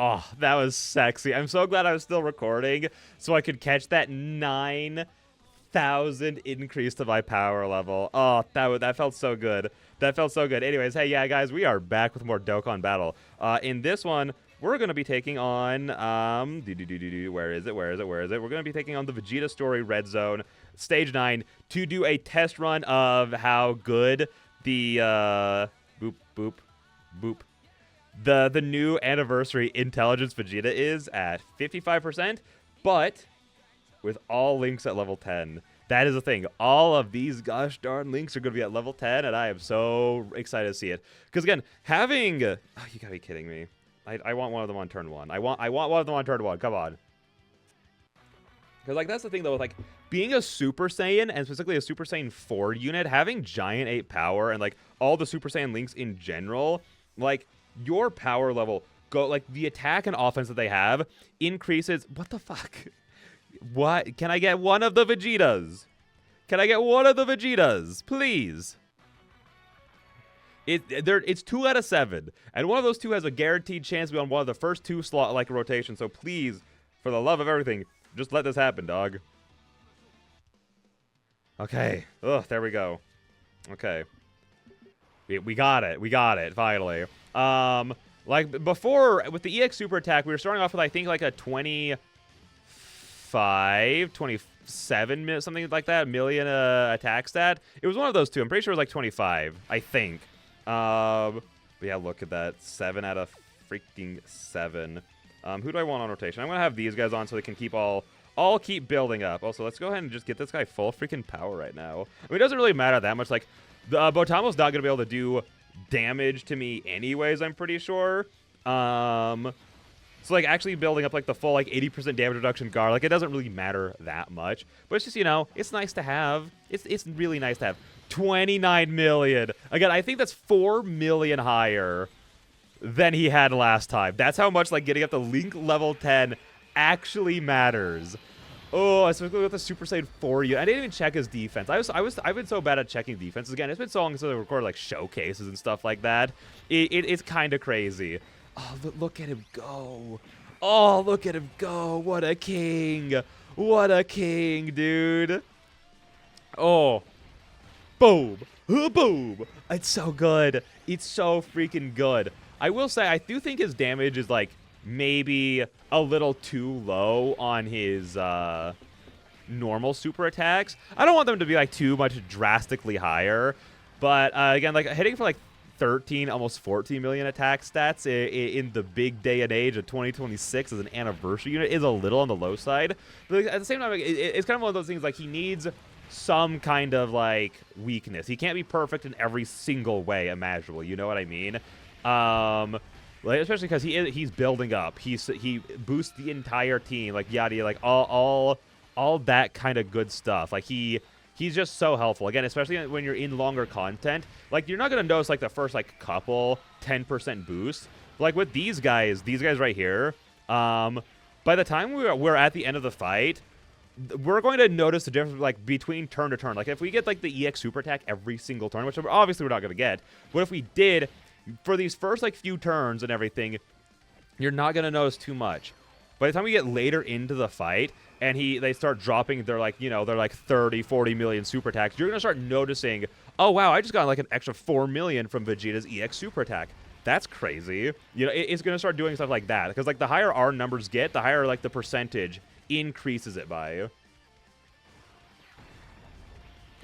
Oh, that was sexy. I'm so glad I was still recording so I could catch that 9,000 increase to my power level. Oh, that felt so good. That felt so good. Anyways, hey, yeah, guys, we are back with more Dokkan Battle. In this one, we're going to be taking on, where is it? We're going to be taking on the Vegeta Story Red Zone, Stage 9, to do a test run of how good the, the new anniversary intelligence Vegeta is at 55%, but with all links at level 10. That is the thing. All of these gosh darn links are going to be at level 10, and I am so excited to see it. Because again, having... oh, you gotta be kidding me. I want one of them on turn 1. I want one of them on turn 1. Come on. Because, like, that's the thing, though, with, like, being a Super Saiyan, and specifically a Super Saiyan 4 unit, having Giant 8 power, and, like, all the Super Saiyan links in general, like, your power level, like, the attack and offense that they have increases... What the fuck? What? Can I get one of the Vegetas? Can I get one of the Vegetas? Please. It's 2 out of 7, and one of those 2 has a guaranteed chance to be on one of the first 2 slot like rotations. So please, for the love of everything, just let this happen, dog. Okay. Ugh, there we go. Okay. We got it. We got it finally. Like before with the EX Super Attack, we were starting off with I think like a 27 something like that million attack stat. It was one of those 2. I'm pretty sure it was like 25. I think. But yeah, look at that. 7 out of freaking 7. Who do I want on rotation? I'm gonna have these guys on so they can keep all keep building up. Also, let's go ahead and just get this guy full freaking power right now. I mean, it doesn't really matter that much. Like, the Botamo's not gonna be able to do damage to me anyways, I'm pretty sure. So like actually building up like the full like 80% damage reduction guard, like it doesn't really matter that much. But it's just, you know, it's nice to have. It's really nice to have. 29 million. Again, I think that's 4 million higher than he had last time. That's how much like getting up to Link level 10 actually matters. Oh, especially with the Super Saiyan 4 unit. I didn't even check his defense. I've been so bad at checking defenses. Again, it's been so long since I recorded like showcases and stuff like that. It's kind of crazy. Oh, look at him go. Oh, look at him go. What a king. What a king, dude. Oh. Boom. Boom. It's so good. It's so freaking good. I will say, I do think his damage is like maybe a little too low on his normal super attacks. I don't want them to be like too much drastically higher. But again, like hitting for like 13, almost 14 million attack stats in the big day and age of 2026 as an anniversary unit is a little on the low side. But at the same time, it's kind of one of those things like he needs some kind of like weakness. He can't be perfect in every single way imaginable. You know what I mean? Like, especially because he's building up. He boosts the entire team. Like yada, like all that kind of good stuff. Like he's just so helpful. Again, especially when you're in longer content. Like you're not gonna notice like the first like couple 10% boost. But, like with these guys right here. By the time we're at the end of the fight, we're going to notice the difference like between turn to turn. Like if we get like the EX super attack every single turn, which obviously we're not going to get, but if we did for these first like few turns and everything, you're not going to notice too much. By the time we get later into the fight and they start dropping their like, you know, they're like 30, 40 million super attacks, you're going to start noticing, oh wow, I just got like an extra 4 million from Vegeta's EX super attack. That's crazy. You know, it's going to start doing stuff like that because like the higher our numbers get, the higher like the percentage increases it by.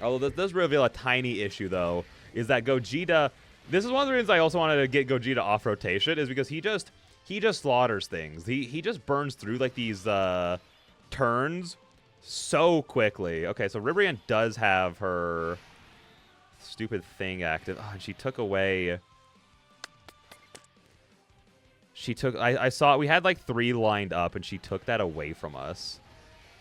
Although this does reveal a tiny issue, though, is that Gogeta... This is one of the reasons I also wanted to get Gogeta off rotation, is because he just slaughters things. He just burns through, like, these turns so quickly. Okay, so Ribrianne does have her stupid thing active. Oh, and she took away... I saw we had like 3 lined up, and she took that away from us.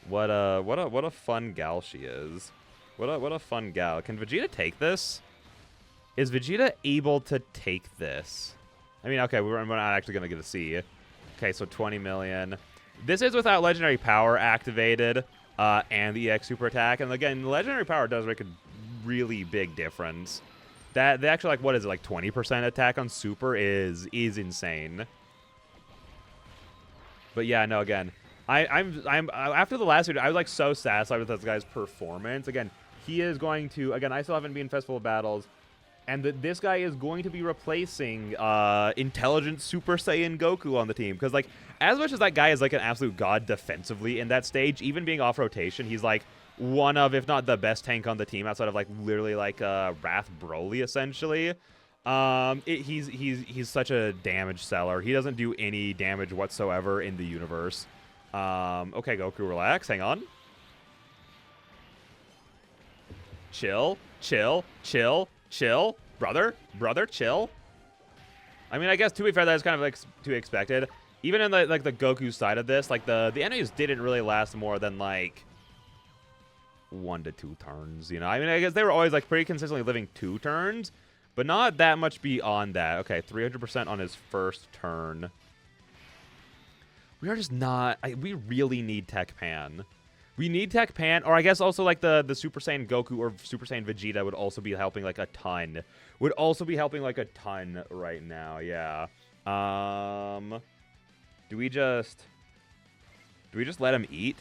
What a fun gal she is. What a fun gal. Can Vegeta take this? Is Vegeta able to take this? I mean, okay, we're not actually gonna get to see. Okay, so 20 million. This is without legendary power activated, and the EX super attack. And again, legendary power does make a really big difference. That they actually like what is it like 20% attack on super is insane. But yeah, no, again, I'm after the last video, I was like so satisfied with this guy's performance. Again, he is going to, again, I still haven't been in Festival of Battles, and this guy is going to be replacing intelligent Super Saiyan Goku on the team. Because, like, as much as that guy is, like, an absolute god defensively in that stage, even being off rotation, he's, like, one of, if not the best tank on the team outside of, like, literally, like, Wrath Broly, essentially. He's such a damage seller. He doesn't do any damage whatsoever in the universe. Okay, Goku, relax. Hang on. Chill, chill, chill. Chill, brother, chill. I mean, I guess to be fair, that's kind of like to be expected. Even in the Goku side of this, like the enemies didn't really last more than like 1 to 2 turns. You know, I mean, I guess they were always like pretty consistently living 2 turns, but not that much beyond that. Okay, 300% on his first turn. We are just not. We really need Tech Pan. We need Tech Pan, or I guess also like the Super Saiyan Goku or Super Saiyan Vegeta would also be helping like a ton. Would also be helping like a ton right now, yeah. Do we just let him eat?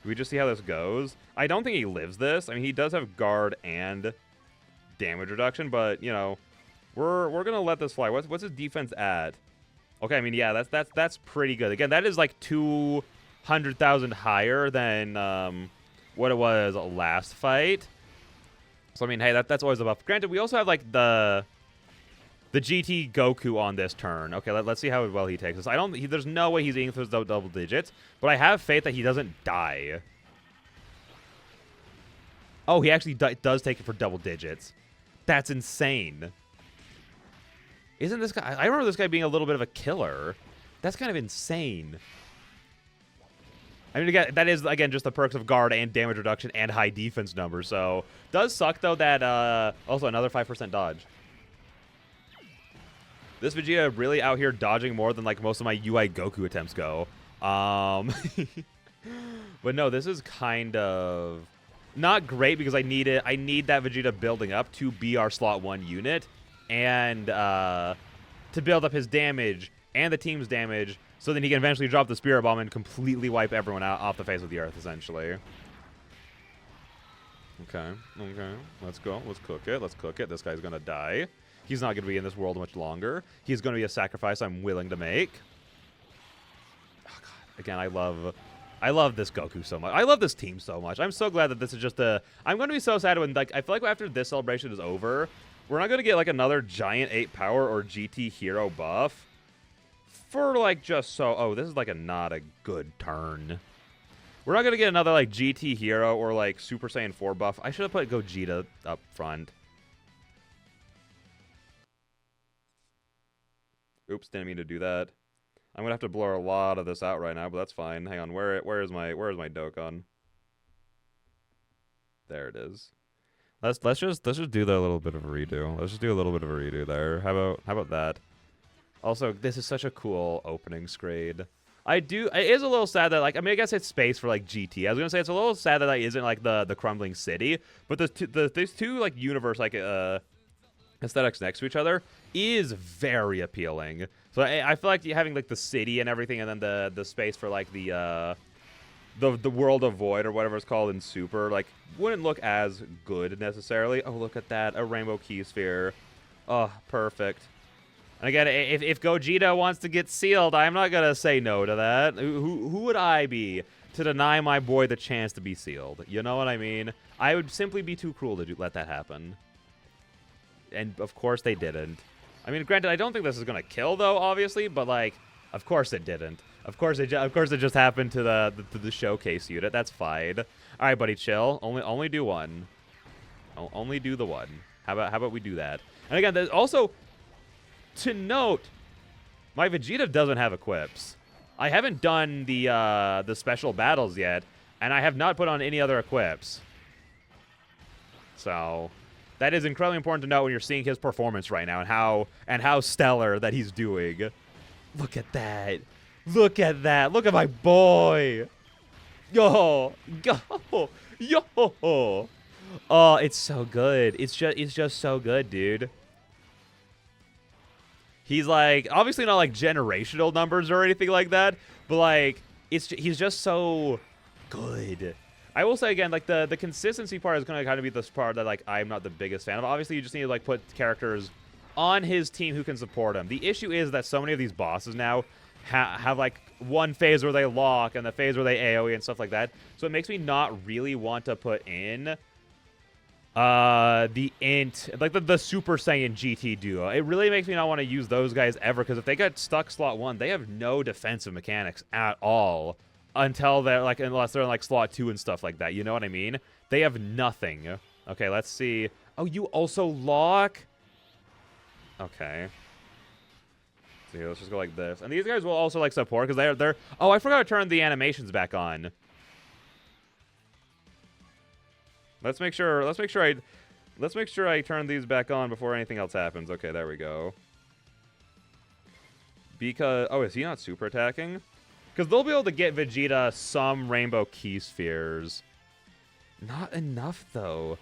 Do we just see how this goes? I don't think he lives this. I mean, he does have guard and damage reduction, but you know, we're gonna let this fly. What's his defense at? Okay, I mean, yeah, that's pretty good. Again, that is like 200,000 higher than what it was last fight. So I mean, hey, that's always a buff. Granted, we also have like the GT Goku on this turn. Okay, let's see how well he takes this. There's no way he's eating those double digits, but I have faith that he doesn't die. Oh, he actually does take it for double digits. That's insane. Isn't this guy? I remember this guy being a little bit of a killer. That's kind of insane. I mean, again, that is, again, just the perks of guard and damage reduction and high defense numbers. So, does suck, though, that also another 5% dodge. This Vegeta really out here dodging more than, like, most of my UI Goku attempts go. But no, this is kind of not great because I need it. I need that Vegeta building up to be our slot 1 unit and to build up his damage and the team's damage, so then he can eventually drop the Spirit Bomb and completely wipe everyone out off the face of the earth, essentially. Okay. Let's go. Let's cook it. Let's cook it. This guy's going to die. He's not going to be in this world much longer. He's going to be a sacrifice I'm willing to make. Oh, God. Again, I love this Goku so much. I love this team so much. I'm so glad that this is just a... I'm going to be so sad when, like, I feel like after this celebration is over, we're not going to get, like, another giant 8 power or GT hero buff. For, like, just so... Oh, this is, like, not a good turn. We're not going to get another, like, GT hero or, like, Super Saiyan 4 buff. I should have put Gogeta up front. Oops, didn't mean to do that. I'm going to have to blur a lot of this out right now, but that's fine. Hang on, where is my Dokkan? There it is. Let's just do that little bit of a redo. Let's just do a little bit of a redo there. How about that? Also, this is such a cool opening scrade. It is a little sad that, like, I mean, I guess it's space for, like, GT. I was going to say it's a little sad that that isn't, like, the crumbling city. But these two, like, universe, like, aesthetics next to each other is very appealing. So I feel like having, like, the city and everything and then the space for, like, the World of Void or whatever it's called in Super, like, wouldn't look as good necessarily. Oh, look at that. A rainbow key sphere. Oh, perfect. And again, if Gogeta wants to get sealed, I'm not going to say no to that. Who would I be to deny my boy the chance to be sealed? You know what I mean? I would simply be too cruel to let that happen. And, of course, they didn't. I mean, granted, I don't think this is going to kill, though, obviously, but, like, of course it didn't. Of course it just happened to the showcase unit. That's fine. All right, buddy, chill. Only do one. Only do the one. How about we do that? And again, there's also... To note, my Vegeta doesn't have equips. I haven't done the special battles yet, and I have not put on any other equips. So that is incredibly important to know when you're seeing his performance right now and how stellar that he's doing. Look at that. Look at that. Look at my boy. Yo. Oh, it's so good. It's just so good, dude. He's like, obviously not like generational numbers or anything like that, but like he's just so good. I will say again, like the consistency part is gonna kind of be this part that like I'm not the biggest fan of. Obviously, you just need to like put characters on his team who can support him. The issue is that so many of these bosses now have like one phase where they lock and the phase where they AoE and stuff like that. So it makes me not really want to put in the INT, like the Super Saiyan GT duo. It really makes me not want to use those guys ever, because if they get stuck slot 1, they have no defensive mechanics at all until they're like, unless they're in like slot 2 and stuff like that. You know what I mean? They have nothing. Okay, let's see. Oh, you also lock? Okay. So here, let's just go like this. And these guys will also like support because they're oh, I forgot to turn the animations back on. Let's make sure I turn these back on before anything else happens. Okay, there we go. Because oh, is he not super attacking? Because they'll be able to get Vegeta some rainbow key spheres. Not enough though.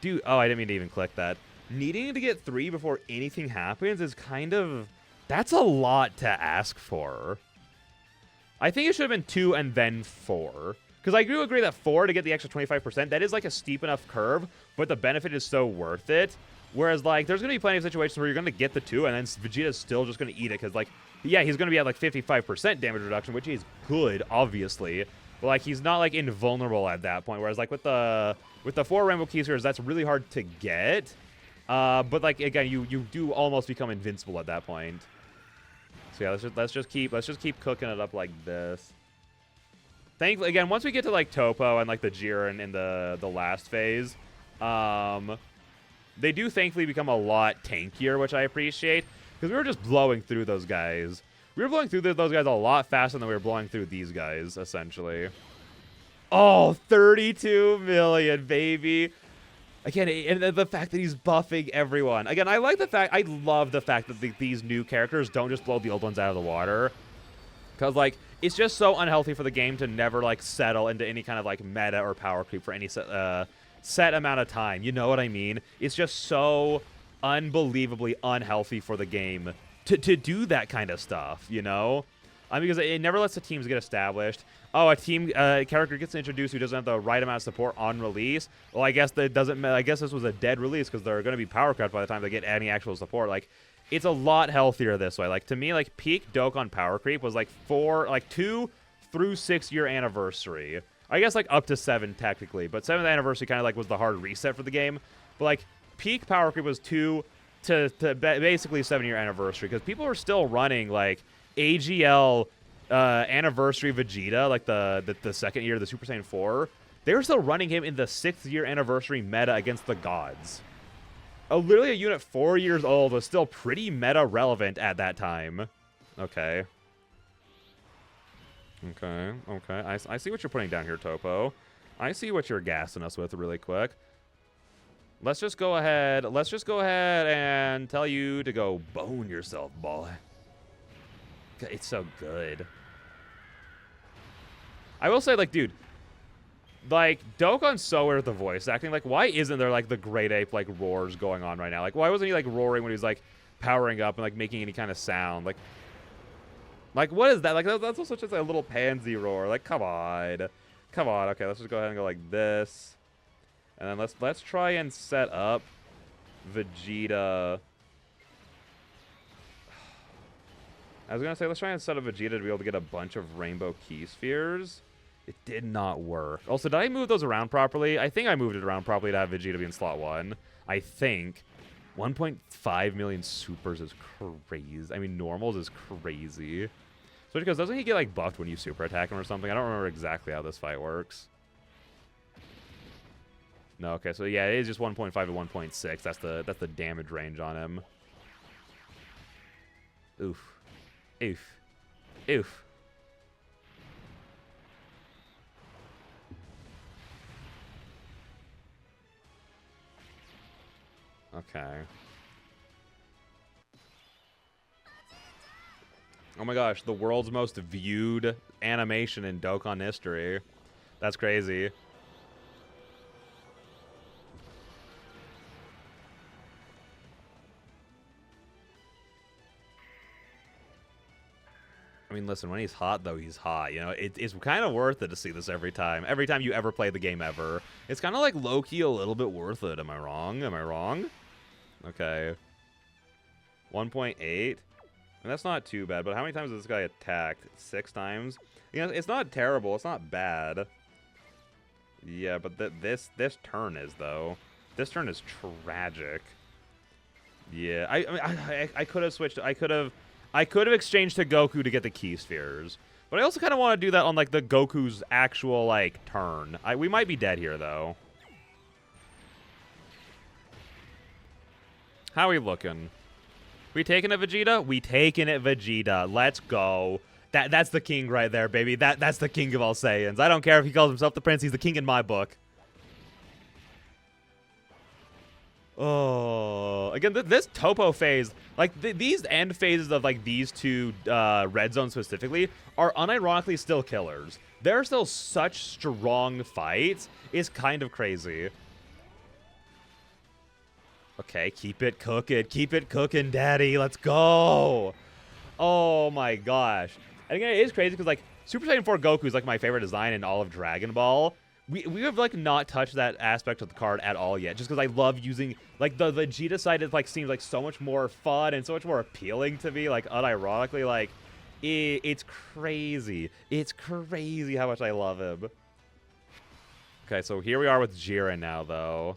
Dude, oh, I didn't mean to even click that. Needing to get 3 before anything happens is kind of, that's a lot to ask for. I think it should have been 2 and then 4. Because I do agree that 4 to get the extra 25%, that is like a steep enough curve, but the benefit is so worth it. Whereas, like, there's going to be plenty of situations where you're going to get the 2, and then Vegeta's still just going to eat it. Because, like, yeah, he's going to be at, like, 55% damage reduction, which is good, obviously. But, like, he's not, like, invulnerable at that point. Whereas, like, with the 4 Rainbow Key Spheres, that's really hard to get. But, like, again, you do almost become invincible at that point. So, yeah, let's just keep cooking it up like this. Thankfully, again, once we get to, like, Topo and, like, the Jiren in the last phase, they do thankfully become a lot tankier, which I appreciate, because we were just blowing through those guys. We were blowing through those guys a lot faster than we were blowing through these guys, essentially. Oh, 32 million, baby. Again, and the fact that he's buffing everyone. Again, I love the fact that these new characters don't just blow the old ones out of the water. Because, like, it's just so unhealthy for the game to never, like, settle into any kind of, like, meta or power creep for any set amount of time. You know what I mean? It's just so unbelievably unhealthy for the game to do that kind of stuff, you know? Because it never lets the teams get established. Oh, a team character gets introduced who doesn't have the right amount of support on release. Well, I guess that doesn't. I guess this was a dead release because they're going to be power cut by the time they get any actual support. Like, it's a lot healthier this way. Like, to me, like, peak Dokkan power creep was like 2 through 6 year anniversary. I guess like up to 7 technically, but 7th anniversary kind of like was the hard reset for the game. But like peak power creep was 2 to basically 7 year anniversary, because people are still running like AGL anniversary Vegeta, like the second year of the Super Saiyan 4. They were still running him in the 6th year anniversary meta against the gods. Literally a unit 4 years old was still pretty meta relevant at that time. Okay. Okay. I see what you're putting down here, Topo. I see what you're gassing us with really quick. Let's just go ahead and tell you to go bone yourself, boy. It's so good. I will say, like, dude, like, Dokkan's so weird with the voice acting. Like, why isn't there, like, the Great Ape, like, roars going on right now? Like, why wasn't he, like, roaring when he was, like, powering up and, like, making any kind of sound? Like, what is that? Like, that's also just a little pansy roar. Like, come on. Come on. Okay, let's just go ahead and go like this. And then let's try and set up Vegeta. I was going to say, let's try and set up Vegeta to be able to get a bunch of rainbow key spheres. It did not work. Also, did I move those around properly? I think I moved it around properly to have Vegeta be in slot 1. I think. 1.5 million supers is crazy. I mean, normals is crazy. So because doesn't he get like buffed when you super attack him or something? I don't remember exactly how this fight works. No, okay, so yeah, it is just 1.5 to 1.6. That's the damage range on him. Oof. Oof. Oof. Okay. Oh my gosh, the world's most viewed animation in Dokkan history. That's crazy. I mean, listen, when he's hot, though, he's hot. You know, it's kind of worth it to see this every time. Every time you ever play the game ever. It's kind of like low-key a little bit worth it. Am I wrong? Am I wrong? Okay. 1.8. And that's not too bad, but how many times has this guy attacked? 6 times? You know, it's not terrible. It's not bad. Yeah, but this turn is, though. This turn is tragic. Yeah, I mean, I could have switched. I could have exchanged to Goku to get the key spheres. But I also kind of want to do that on, like, the Goku's actual, like, turn. We might be dead here, though. How are we looking? We taking it, Vegeta? We taking it, Vegeta. Let's go. That's the king right there, baby. That's the king of all Saiyans. I don't care if he calls himself the prince. He's the king in my book. Oh, again, this Topo phase, like, these end phases of, like, these two red zones specifically are unironically still killers. They're still such strong fights. It's kind of crazy. Okay, keep it cooking, daddy. Let's go. Oh my gosh. And again, it is crazy because, like, Super Saiyan 4 Goku is, like, my favorite design in all of Dragon Ball. We have, like, not touched that aspect of the card at all yet, just because I love using, like, the Vegeta side. It, like, seems like so much more fun and so much more appealing to me, like, unironically. Like, it's crazy. It's crazy how much I love him. Okay, so here we are with Jiren now, though.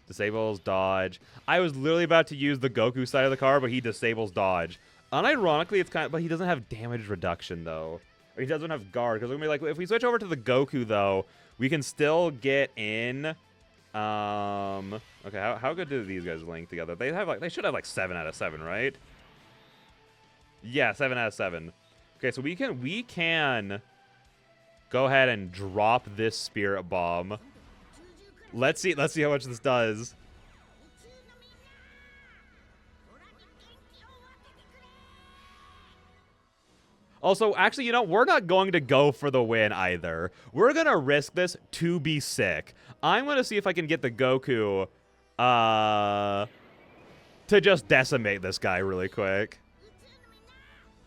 Disables dodge. I was literally about to use the Goku side of the card, but he disables dodge. Unironically, it's kind of, but he doesn't have damage reduction, though. Or he doesn't have guard, because we're gonna be like, if we switch over to the Goku, though, we can still get in. Okay, how good do these guys link together? They should have like 7 out of 7, right? Yeah, 7 out of 7. Okay, so we can go ahead and drop this Spirit Bomb. Let's see how much this does. Also, actually, you know, we're not going to go for the win either. We're going to risk this to be sick. I'm going to see if I can get the Goku to just decimate this guy really quick.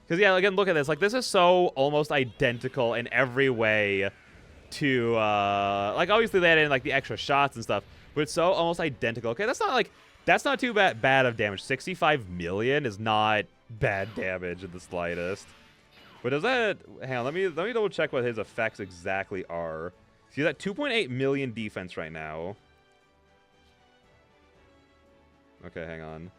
Because, yeah, again, look at this. Like, this is so almost identical in every way to, like, obviously they added in, like, the extra shots and stuff. But it's so almost identical. Okay, that's not too bad of damage. 65 million is not bad damage in the slightest. But does that... Hang on, let me double check what his effects exactly are. He's at 2.8 million defense right now. Okay, hang on.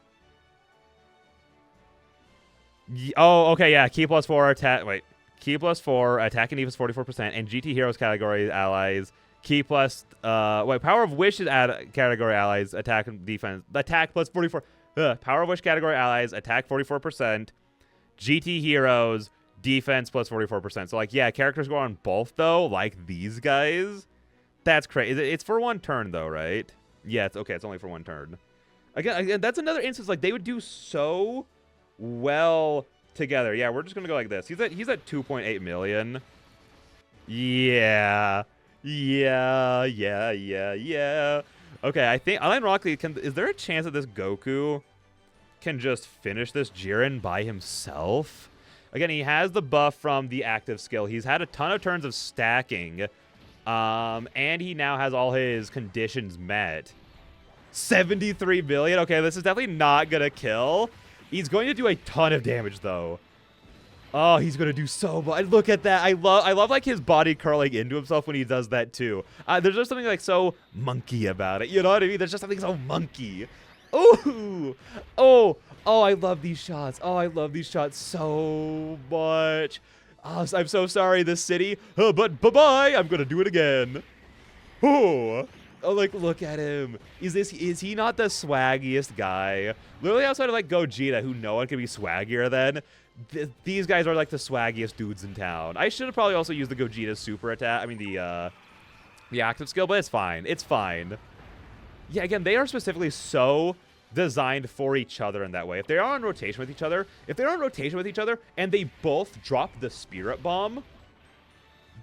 Oh, okay, yeah. Key plus 4 attack... Wait. Key plus 4, attack and defense 44%, and GT Heroes category allies. Key plus... Wait, Power of Wish category allies, attack and defense... Attack plus 44... Power of Wish category allies, attack 44%. GT Heroes... Defense plus 44%. So, like, yeah, characters go on both, though, like these guys. That's crazy. It's for 1 turn, though, right? Yeah, it's okay. It's only for 1 turn. Again, that's another instance. Like, they would do so well together. Yeah, we're just going to go like this. He's at 2.8 million. Yeah. Okay, I think, unironically, is there a chance that this Goku can just finish this Jiren by himself? Again, he has the buff from the active skill. He's had a ton of turns of stacking. And he now has all his conditions met. 73 billion. Okay, this is definitely not going to kill. He's going to do a ton of damage, though. Oh, he's going to do so much. Look at that. I love like, his body curling into himself when he does that, too. There's just something, like, so monkey about it. You know what I mean? There's just something so monkey. Ooh. Oh, I love these shots. Oh, I love these shots so much. Oh, I'm so sorry, this city. But bye-bye. I'm going to do it again. Oh, like, look at him. Is he not the swaggiest guy? Literally outside of, like, Gogeta, who no one can be swaggier than. These guys are, like, the swaggiest dudes in town. I should have probably also used the Gogeta super attack. I mean, the active skill, but it's fine. It's fine. Yeah, again, they are specifically so designed for each other in that way. If they are on rotation with each other, and they both drop the Spirit Bomb,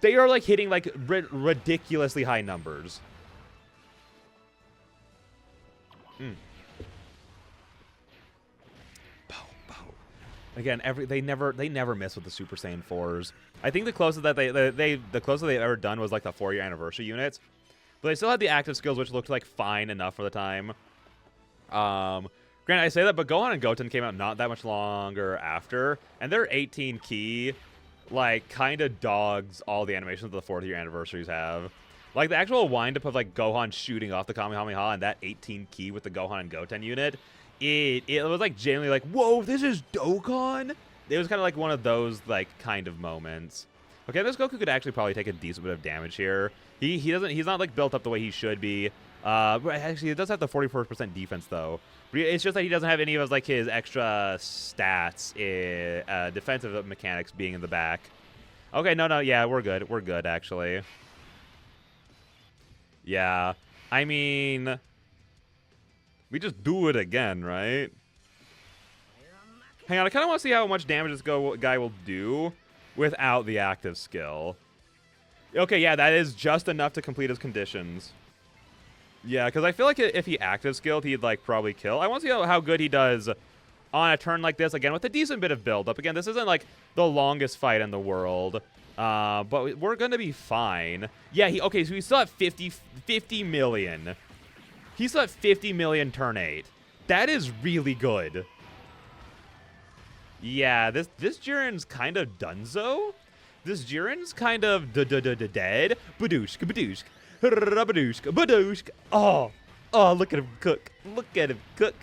they are, like, hitting, like, ridiculously high numbers. Again, they never miss with the Super Saiyan 4s. I think the closest that the closest they've ever done was like the 4-year anniversary units. But they still had the active skills, which looked like fine enough for the time. Granted, I say that, but Gohan and Goten came out not that much longer after, and their 18 key, like, kind of dogs all the animations that the 4th-year anniversaries have. Like, the actual wind-up of, like, Gohan shooting off the Kamehameha and that 18 key with the Gohan and Goten unit, it was, like, genuinely like, whoa, this is Dokkan? It was kind of like one of those, like, kind of moments. Okay, this Goku could actually probably take a decent bit of damage here. He's not, like, built up the way he should be. Actually, he does have the 44% defense, though. It's just that he doesn't have any of his, like, his extra stats, defensive mechanics being in the back. Okay, no, yeah, we're good. We're good, actually. Yeah, I mean, we just do it again, right? Hang on, I kind of want to see how much damage this guy will do without the active skill. Okay, yeah, that is just enough to complete his conditions. Yeah, because I feel like if he active skilled, he'd, like, probably kill. I want to see how good he does on a turn like this, again, with a decent bit of build-up. Again, this isn't, like, the longest fight in the world. But we're going to be fine. Yeah, okay, so he's still at 50 million. He's still at 50 million turn 8. That is really good. Yeah, this Jiren's kind of donezo. This Jiren's kind of dead. Badooshka, badooshka, badooshka, badooshka. Oh, look at him cook. Look at him cook.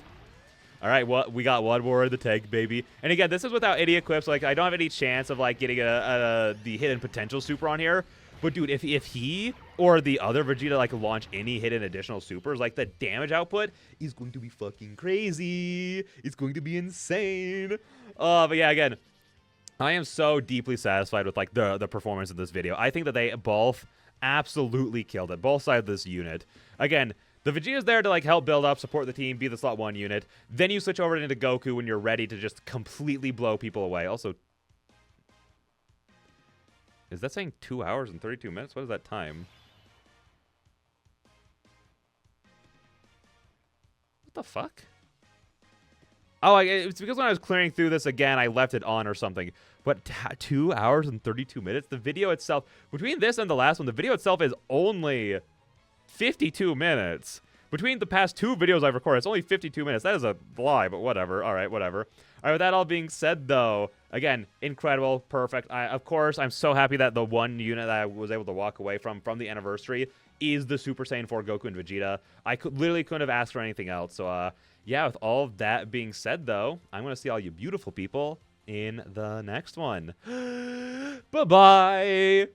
All right, well, we got one more in the tank, baby. And again, this is without any equips. Like, I don't have any chance of, like, getting the hidden potential super on here. But, dude, if he or the other Vegeta, like, launch any hidden additional supers, like, the damage output is going to be fucking crazy. It's going to be insane. But, yeah, again, I am so deeply satisfied with, like, the performance of this video. I think that they both absolutely killed it, both sides of this unit. Again, the Vegeta's there to, like, help build up, support the team, be the slot 1 unit. Then you switch over into Goku when you're ready to just completely blow people away. Also, is that saying 2 hours and 32 minutes? What is that time? What the fuck? Oh, it's because when I was clearing through this again, I left it on or something. But 2 hours and 32 minutes? The video itself, between this and the last one, the video itself is only 52 minutes. Between the past 2 videos I've recorded, it's only 52 minutes. That is a lie, but whatever. All right, whatever. All right, with that all being said, though, again, incredible, perfect. Of course, I'm so happy that the one unit that I was able to walk away from the anniversary is the Super Saiyan 4 Goku and Vegeta. I literally couldn't have asked for anything else. So, yeah, with all of that being said, though, I'm going to see all you beautiful people in the next one. Bye-bye.